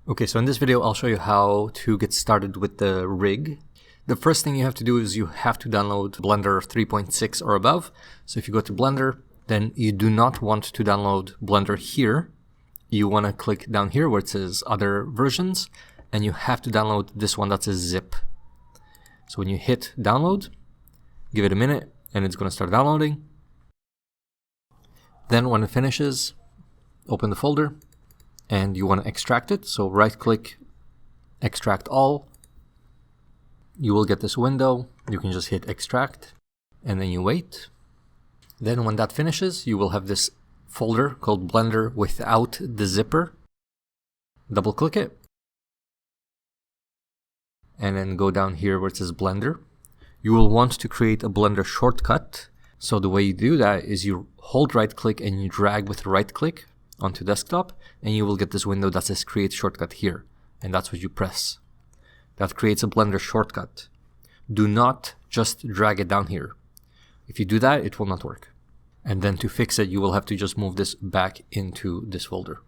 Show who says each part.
Speaker 1: Okay, so in this video, I'll show you how to get started with the rig. The first thing you have to do is you have to download Blender 3.6 or above. So if you go to Blender, then you do not want to download Blender here. You want to click down here where it says other versions, and you have to download this one that says zip. So when you hit download, give it a minute and it's going to start downloading. Then when it finishes, open the folder and you want to extract it. So right click, extract all. You will get this window. You can just hit extract and then you wait. Then when that finishes, you will have this folder called Blender without the zipper. Double click it and then go down here where it says Blender. You will want to create a Blender shortcut. So the way you do that is you hold right click and you drag with right click onto desktop, and you will get this window that says create shortcut here, and that's what you press. That creates a Blender shortcut. Do not just drag it down here. If you do that, it will not work. And then to fix it, you will have to just move this back into this folder.